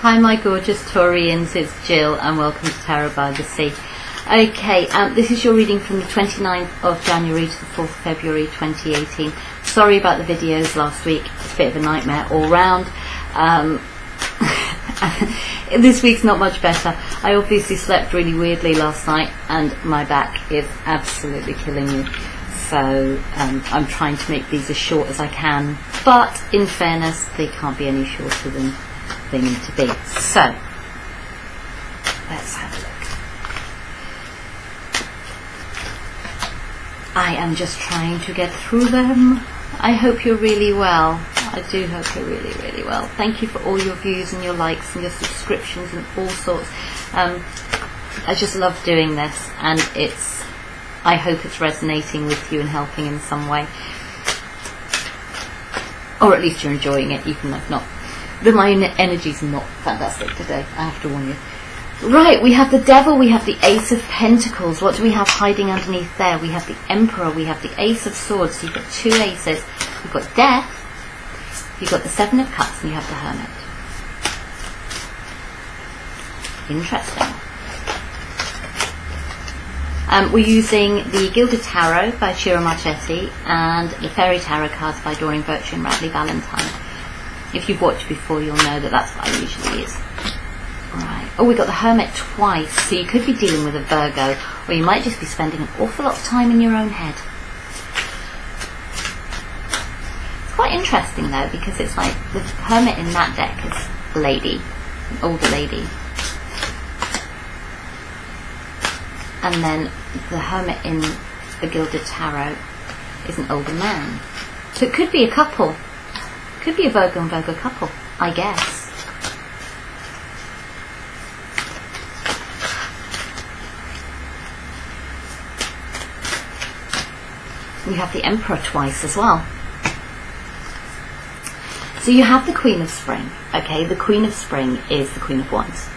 Hi my gorgeous Taurians, it's Jill and welcome to Tarot by the Sea. Okay, this is your reading from the 29th of January to the 4th of February 2018. Sorry about the videos last week, it's a bit of a nightmare all round. This week's not much better. I obviously slept really weirdly last night and my back is absolutely killing me. So I'm trying to make these as short as I can, but in fairness they can't be any shorter than they need to be. So let's have a look. I am just trying to get through them. I hope you're really well. I do hope you're really, really well. Thank you for all your views and your likes and your subscriptions and all sorts. I just love doing this, and I hope it's resonating with you and helping in some way, or at least you're enjoying it, even if not. My energy's not fantastic today, I have to warn you. Right, we have the Devil, we have the Ace of Pentacles. What do we have hiding underneath there? We have the Emperor, we have the Ace of Swords. So you've got two aces. You've got Death, you've got the Seven of Cups, and you have the Hermit. Interesting. We're using the Gilded Tarot by Shira Marchetti and the Fairy Tarot cards by Doreen Virtue and Radley Valentine. If you've watched before, you'll know that that's what I usually use. Right. Oh, we got the Hermit twice, so you could be dealing with a Virgo, or you might just be spending an awful lot of time in your own head. It's quite interesting though, because it's like the Hermit in that deck is a lady, an older lady. And then the Hermit in the Gilded Tarot is an older man. So it could be a couple. Could be a Virgo and Virgo couple, I guess. You have the Emperor twice as well. So you have the Queen of Spring. Okay, the Queen of Spring is the Queen of Wands.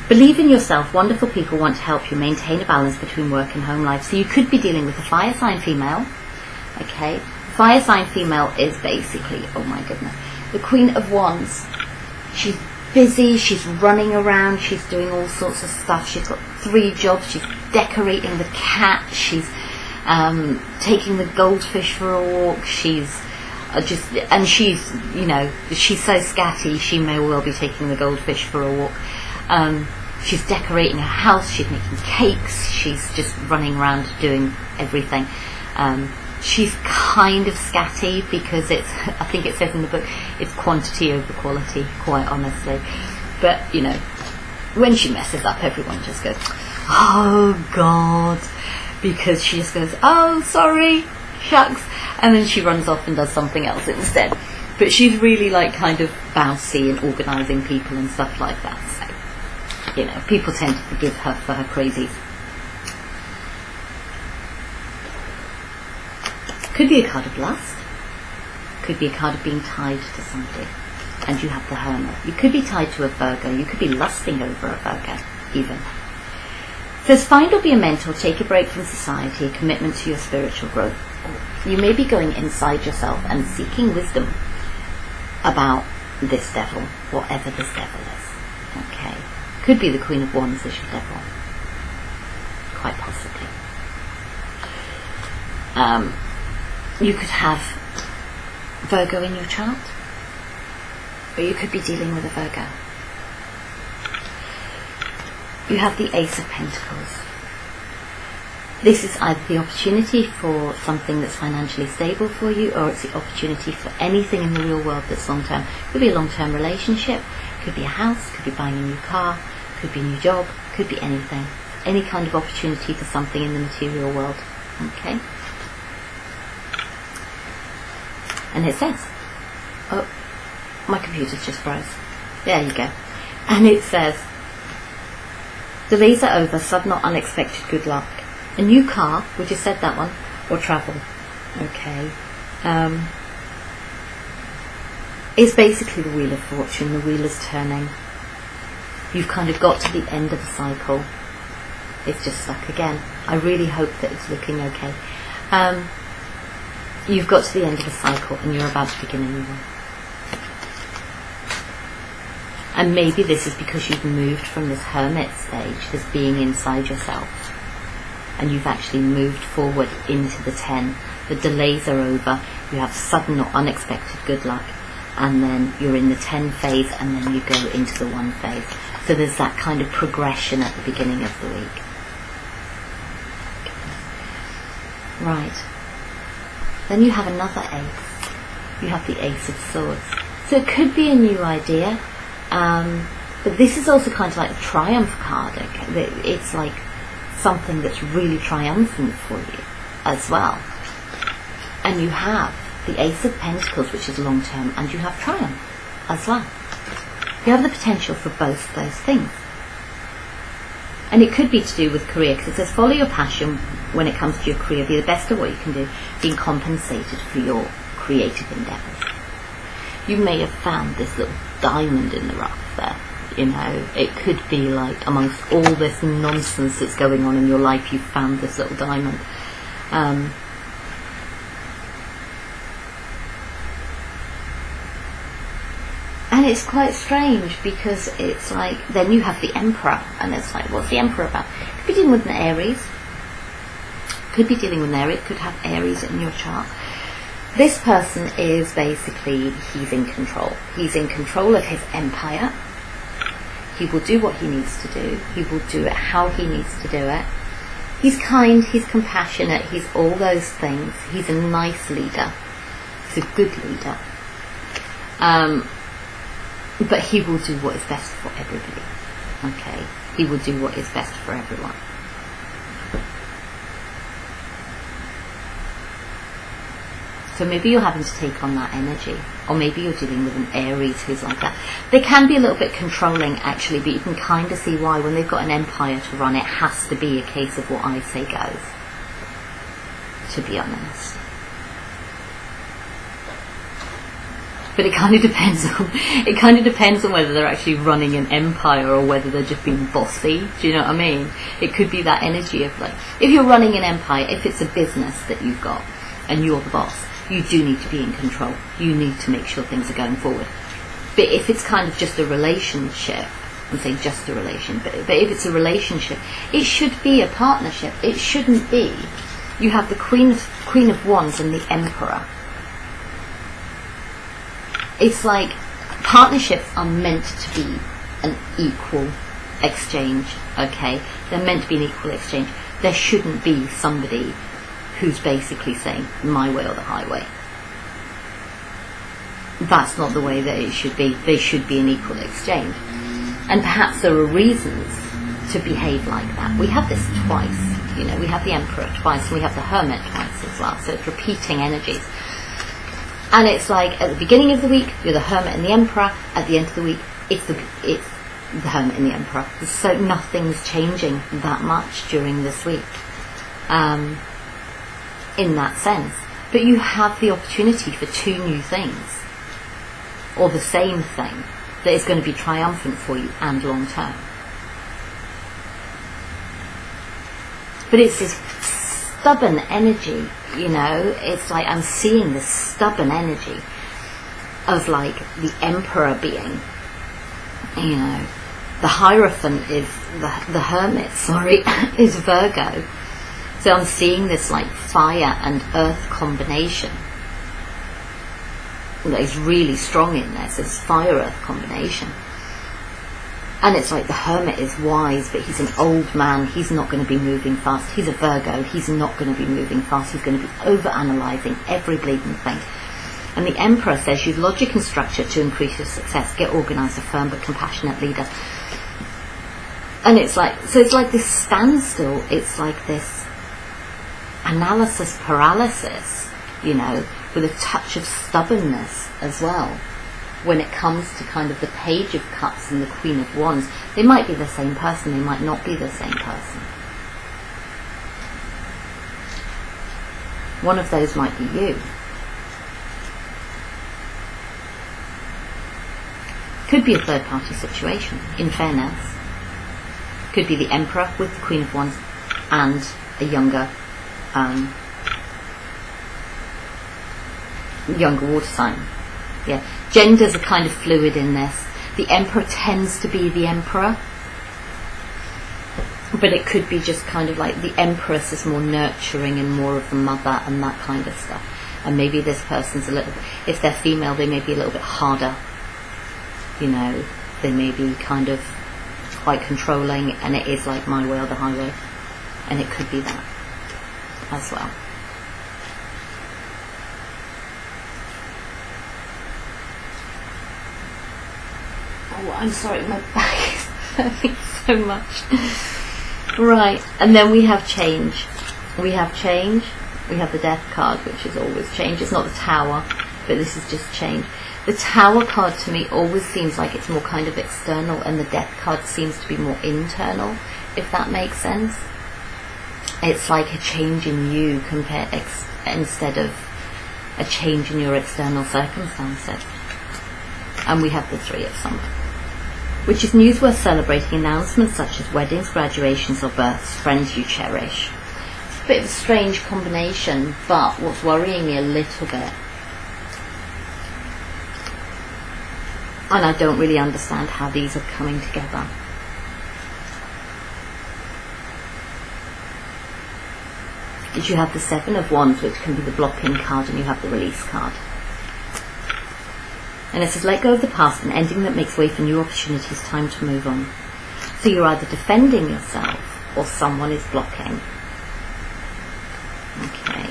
Believe in yourself. Wonderful people want to help you maintain a balance between work and home life. So you could be dealing with a fire sign female. Okay, fire sign female is basically, oh my goodness, the Queen of Wands. She's busy, she's running around, she's doing all sorts of stuff. She's got 3 jobs. She's decorating the cat, she's taking the goldfish for a walk, she's she's, you know, she's so scatty she may well be taking the goldfish for a walk. She's decorating her house, she's making cakes, she's just running around doing everything. She's kind of scatty because I think it says in the book, it's quantity over quality, quite honestly. But, you know, when she messes up, everyone just goes, oh God, because she just goes, oh, sorry, shucks, and then she runs off and does something else instead. But she's really like kind of bouncy and organising people and stuff like that. So, you know, people tend to forgive her for her crazies. Could be a card of lust. Could be a card of being tied to somebody. And you have the Hermit. You could be tied to a Virgo. You could be lusting over a Virgo, even. It says, find or be a mentor, take a break from society, a commitment to your spiritual growth. You may be going inside yourself and seeking wisdom about this devil, whatever this devil is. Okay. Could be the Queen of Wands as your devil. Quite possibly. You could have Virgo in your chart, or you could be dealing with a Virgo. You have the Ace of Pentacles. This is either the opportunity for something that's financially stable for you, or it's the opportunity for anything in the real world that's long-term. It could be a long-term relationship, could be a house, could be buying a new car, could be a new job, could be anything. Any kind of opportunity for something in the material world. Okay? And it says, oh, my computer's just froze. There you go. And it says, delays are over, sudden or unexpected good luck. A new car, we just said that one, or travel. Okay. It's basically the Wheel of Fortune. The wheel is turning. You've kind of got to the end of the cycle. It's just stuck again. I really hope that it's looking okay. You've got to the end of the cycle and you're about to begin a new one. And maybe this is because you've moved from this hermit stage, this being inside yourself, and you've actually moved forward into the 10. The delays are over, you have sudden or unexpected good luck, and then you're in the 10 phase, and then you go into the 1 phase. So there's that kind of progression at the beginning of the week. Right. Then you have another ace. You have the Ace of Swords. So it could be a new idea, but this is also kind of like the Triumph card. It's like something that's really triumphant for you as well. And you have the Ace of Pentacles, which is long term, and you have Triumph as well. You have the potential for both those things. And it could be to do with career, because it says follow your passion when it comes to your career, be the best of what you can do, being compensated for your creative endeavours. You may have found this little diamond in the rough there. You know, it could be like amongst all this nonsense that's going on in your life, you found this little diamond. And it's quite strange, because it's like, then you have the Emperor, and it's like, what's the Emperor about? Could be dealing with an Aries. Could be dealing with an Aries, could have Aries in your chart. This person is basically, he's in control. He's in control of his empire. He will do what he needs to do. He will do it how he needs to do it. He's kind, he's compassionate, he's all those things. He's a nice leader. He's a good leader. But he will do what is best for everybody. Okay? He will do what is best for everyone. So maybe you're having to take on that energy. Or maybe you're dealing with an Aries who's like that. They can be a little bit controlling, actually, but you can kind of see why. When they've got an empire to run, it has to be a case of what I say goes. To be honest. But it kind of depends on whether they're actually running an empire or whether they're just being bossy. Do you know what I mean? It could be that energy of like, if you're running an empire, if it's a business that you've got and you're the boss, you do need to be in control. You need to make sure things are going forward. But if it's kind of just a relationship, I'm saying just a relation, but if it's a relationship, it should be a partnership. It shouldn't be. You have the Queen of Wands and the Emperor. It's like partnerships are meant to be an equal exchange, okay? They're meant to be an equal exchange. There shouldn't be somebody who's basically saying, my way or the highway. That's not the way that it should be. They should be an equal exchange. And perhaps there are reasons to behave like that. We have this twice, you know, we have the Emperor twice and we have the Hermit twice as well, so it's repeating energies. And it's like, at the beginning of the week, you're the Hermit and the Emperor. At the end of the week, it's the Hermit and the Emperor. So nothing's changing that much during this week, in that sense. But you have the opportunity for two new things, or the same thing, that is going to be triumphant for you and long term. But it's this stubborn energy, you know, it's like I'm seeing this stubborn energy of like the Emperor being, you know, the Hierophant is the Hermit, is Virgo. So I'm seeing this like fire and earth combination that is really strong in this, this fire-earth combination. And it's like the Hermit is wise, but he's an old man. He's not going to be moving fast. He's a Virgo. He's not going to be moving fast. He's going to be over-analysing every bleeding thing. And the Emperor says use logic and structure to increase your success. Get organised, a firm but compassionate leader. And it's like, so it's like this standstill. It's like this analysis paralysis, you know, with a touch of stubbornness as well. When it comes to kind of the Page of Cups and the Queen of Wands, they might be the same person, they might not be the same person. One of those might be you. Could be a third party situation, in fairness. Could be the Emperor with the Queen of Wands and a younger water sign. Yeah, genders are kind of fluid in this. The Emperor tends to be the Emperor, but it could be just kind of like the Empress is more nurturing and more of the mother and that kind of stuff. And maybe this person's a little, if they're female, they may be a little bit harder. You know, they may be kind of quite controlling, and it is like my way or the highway. And it could be that as well. Oh, I'm sorry, my back is hurting so much. Right, and then we have change. We have change. We have the Death card, which is always change. It's not the Tower, but this is just change. The Tower card to me always seems like it's more kind of external, and the Death card seems to be more internal, if that makes sense. It's like a change in you instead of a change in your external circumstances. And we have the Three of Summer, which is news worth celebrating, announcements such as weddings, graduations or births, friends you cherish. It's a bit of a strange combination, but what's worrying me a little bit, and I don't really understand how these are coming together. Is you have the Seven of Wands, which can be the blocking card, and you have the Release card. And it says, let go of the past, an ending that makes way for new opportunities, time to move on. So you're either defending yourself or someone is blocking. Okay.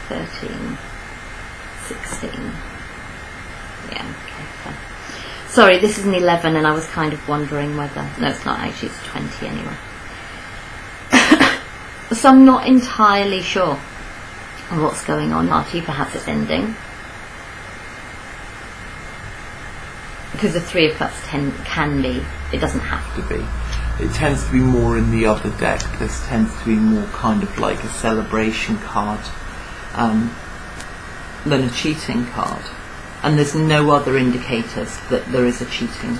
$13, $16. Yeah, okay, fine. Sorry, this is an 11, and I was kind of wondering whether... No, it's not actually, it's 20 anyway. So I'm not entirely sure on what's going on. Marty, perhaps it's ending. Because the Three of Cups can be. It doesn't have to be. It tends to be more in the other deck. This tends to be more kind of like a celebration card than a cheating card. And there's no other indicators that there is a cheating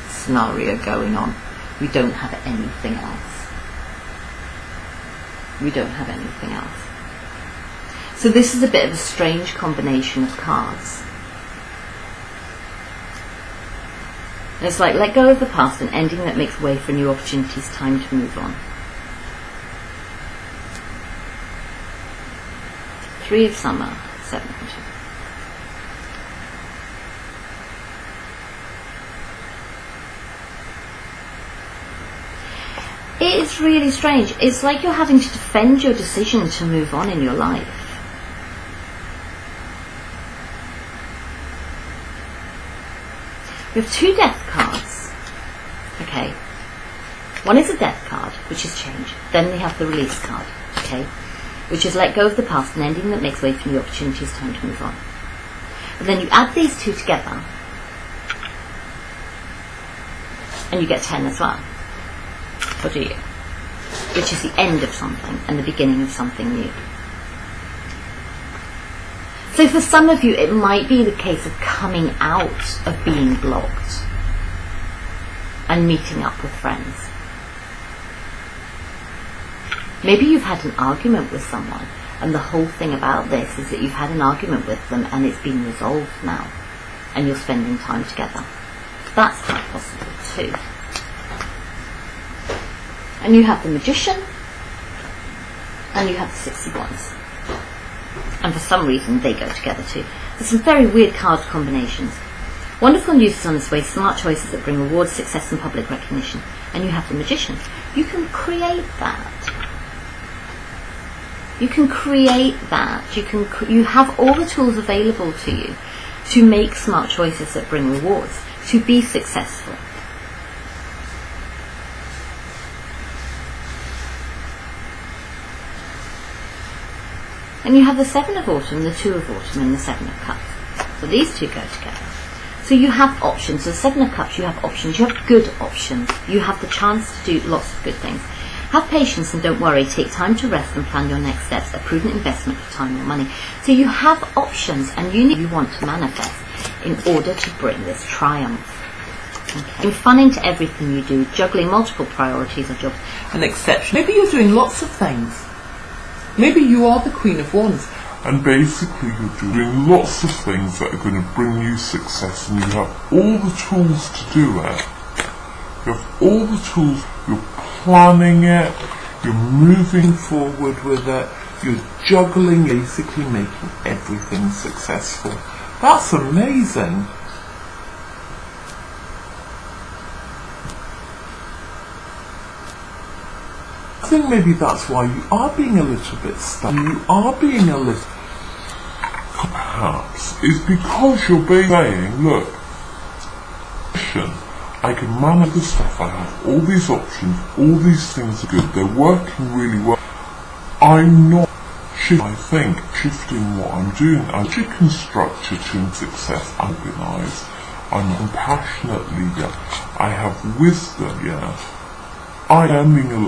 scenario going on. We don't have anything else. We don't have anything else. So this is a bit of a strange combination of cards. And it's like, let go of the past, an ending that makes way for new opportunities, time to move on. Three of Summer, Seven of Pentacles. It is really strange. It's like you're having to defend your decision to move on in your life. We have two Death cards. Okay. One is a Death card, which is change. Then we have the Release card, okay, which is let go of the past, an ending that makes way for new opportunities, time to move on. And then you add these two together, and you get 10 as well. Or do you? Which is the end of something and the beginning of something new. So for some of you, it might be the case of coming out of being blocked and meeting up with friends. Maybe you've had an argument with someone, and the whole thing about this is that you've had an argument with them and it's been resolved now, and you're spending time together. That's quite possible too. And you have the Magician, and you have the Six of Wands. And for some reason, they go together too. There's some very weird card combinations. Wonderful news is on its way, smart choices that bring rewards, success and public recognition. And you have the Magician. You can create that. You can create that. You have all the tools available to you to make smart choices that bring rewards, to be successful. And you have the Seven of Autumn, the Two of Autumn, and the Seven of Cups. So these two go together. So you have options. So the Seven of Cups, you have options. You have good options. You have the chance to do lots of good things. Have patience and don't worry. Take time to rest and plan your next steps. A prudent investment of time or money. So you have options, and you want to manifest in order to bring this triumph. Okay. Bring fun into everything you do. Juggling multiple priorities or jobs. An exception. Maybe you're doing lots of things. Maybe you are the Queen of Wands. And basically you're doing lots of things that are going to bring you success, and you have all the tools to do it. You have all the tools, you're planning it, you're moving forward with it, you're juggling, basically making everything successful. That's amazing. I think maybe that's why you are being a little bit stuck. You are being a little, perhaps, is because you're saying, look, I can manage the stuff, I have all these options, all these things are good, they're working really well. I'm not shifting what I'm doing. I'm chicken structure to success, I'm organised, I'm a compassionate leader, I have wisdom, I am being a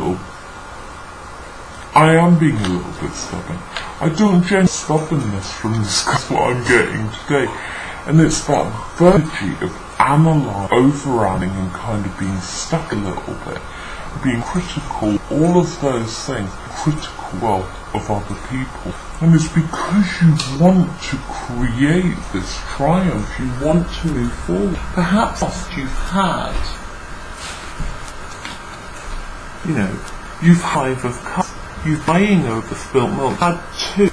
little bit stubborn. I don't generate stubbornness from this, that's what I'm getting today. And it's that virtue of analysing, overrunning and kind of being stuck a little bit, being critical, all of those things, critical of other people. And it's because you want to create this triumph, you want to move forward. Perhaps you've had, you've 5 of cups. You're buying over spilt milk. Had 2.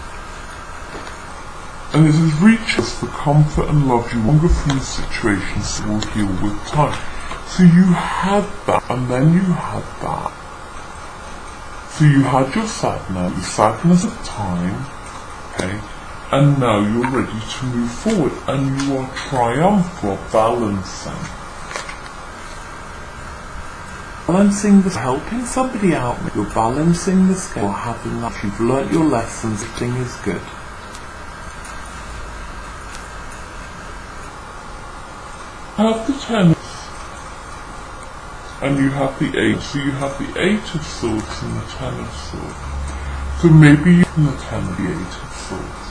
And it has reached us the comfort and love you want from the situations will heal with time. So you had that, and then you had that. So you had your sadness, the sadness of time, okay, and now you're ready to move forward, and you are triumphant, balancing. Balancing the helping somebody out, you're balancing the scale, having that, you've learnt your lessons, everything is good. Have the 10, and you have the 8, so you have the 8 of swords and the 10 of swords. So maybe you can the 10 and the 8 of swords.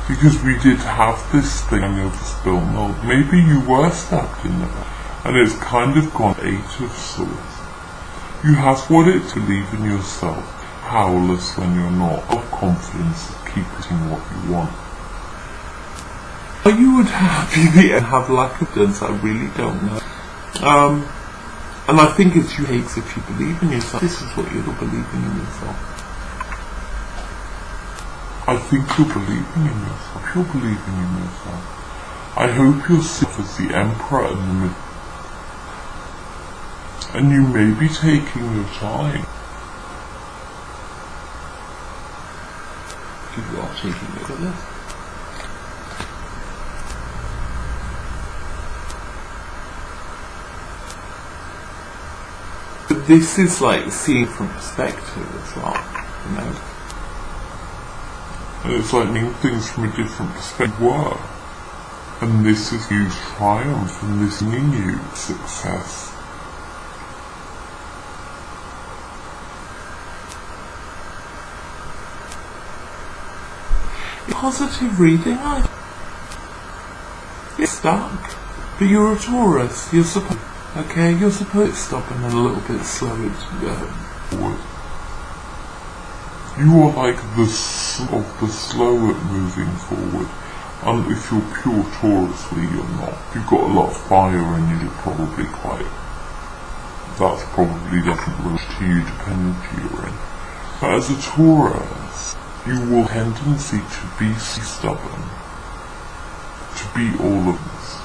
Because we did have this thing over spilt milk. Maybe you were stabbed in the back. And it's kind of gone 8 of swords. You have what it to believe in yourself, powerless when you're not, of confidence of keeping what you want. You would have lack of confidence, I really don't know. And I think it's you hates if you believe in yourself. This is what you're believing in yourself. I think you're believing in yourself. You're believing in yourself. I hope you're safe as the Emperor in the middle. And you may be taking your time. You are taking a look at this. But this is like seeing from perspective as well, And it's like seeing things from a different perspective. And this is you triumph, and this is you success. Positive reading, you're stuck, but you're a Taurus, you're supposed to stop and then a little bit slower to go forward. You are like the slow at moving forward, and if you're pure Taurus, you're not. You've got a lot of fire in you, you're probably that's probably doesn't relate to you depending on who you're in. But as a Taurus, you will tendency to be stubborn, to be all of this.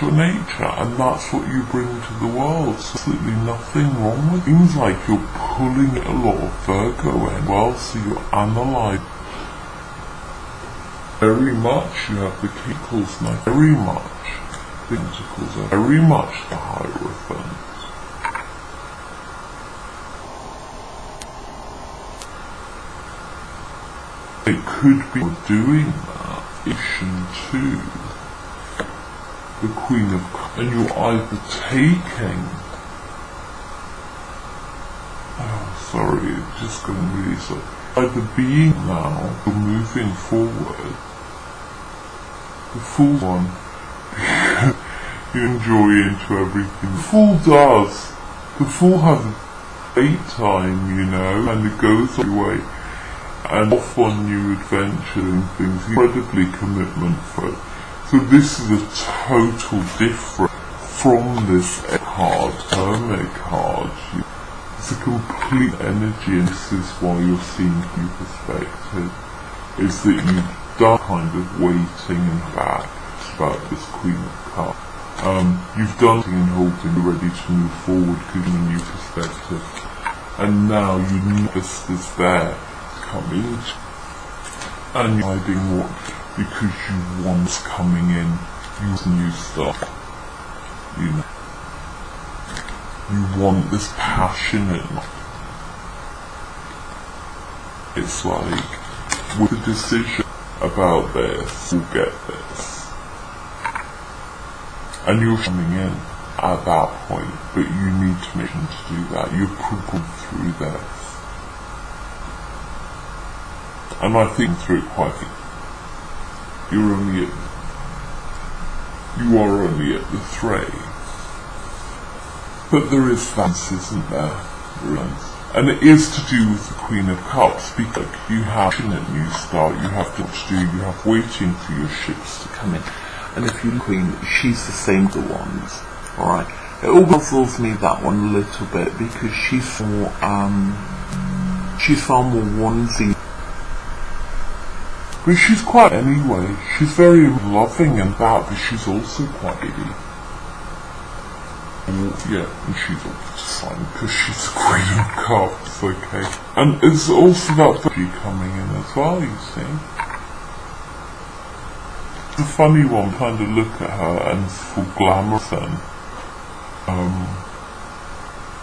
Your nature, and that's what you bring to the world. So absolutely nothing wrong with it. Seems like you're pulling a lot of Virgo in. Well, so you're analysing very much. You have the Pentacles now. Very much. Pentacles are very much the Hierophant. It could be doing that. Issue 2. The Queen of Cups, and you're either taking, sorry, it's just going really slow, either being now, or moving forward, the Fool one, you enjoy into everything, the Fool does, the Fool has Daytime, you know, and it goes away. And off on new adventure and things, incredibly commitment-full. So this is a total difference from this card, Hermit card. It's a complete energy, and this is why you're seeing new perspective, is that you've done kind of waiting and back about this Queen of Cups. You've done something and holding, you're ready to move forward, giving a new perspective. And now you know this is there coming, and you're hiding what, because you want what's coming in, use new stuff, you know. You want this passionate, it's like, with a decision about this, you'll get this. And you're coming in at that point, but you need to make sure to do that. You're programmed through this. And I think through it quite, you are only at the 3. But there is fans, isn't there? And it is to do with the Queen of Cups, because you have a new start, you have to do, you have waiting for your ships to come in. And if you're the Queen, she's the same as the ones, alright? It all puzzles me, that one, a little bit, because she's far more onesie. But she's quite, anyway, she's very loving and that, but she's also quite giddy. Yeah, and she's also fine, because she's the Queen of Cups, okay? And it's also that energy coming in as well, you see. The funny one, kind of look at her and it's for glamour then.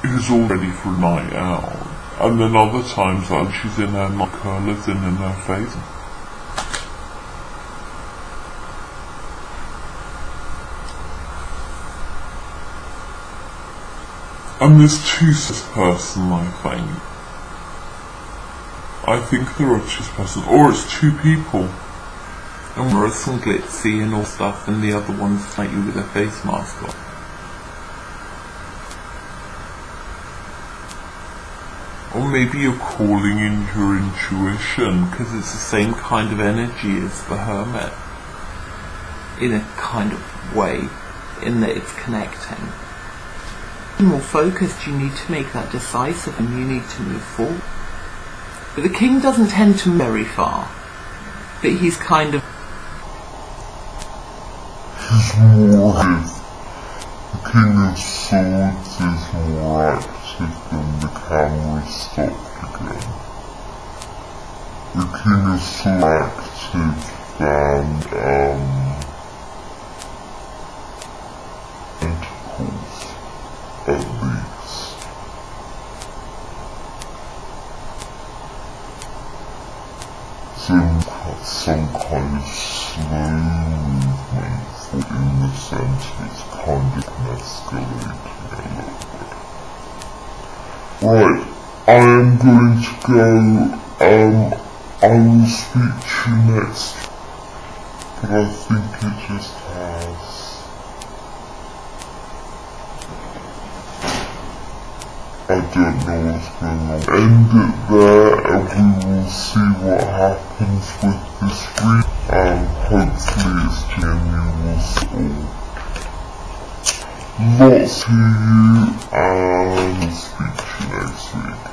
Who's all ready for a night out. And then other times like she's in her curlers in her face. And there's two person, I think. I think there are two person, or it's two people. And we're some glitzy and all stuff, and the other one's like you with a face mask on. Or maybe you're calling in your intuition, because it's the same kind of energy as the Hermit. In a kind of way, in that it's connecting. More focused, you need to make that decisive and you need to move forward. But the King doesn't tend to move very far. But he's kind of... He's more active. The King of Swords is more active than the camera stopped again. The King is so active than tentacles, at least. Some kind of slow movement, for in the centre it's kind of escalating a little bit. Right, I am going to go, I will speak to you next, but I think it just has. I don't know what's going on. End it there and we will see what happens with this read. Hopefully it's genuine. Lots to you and I'll speak to you next week.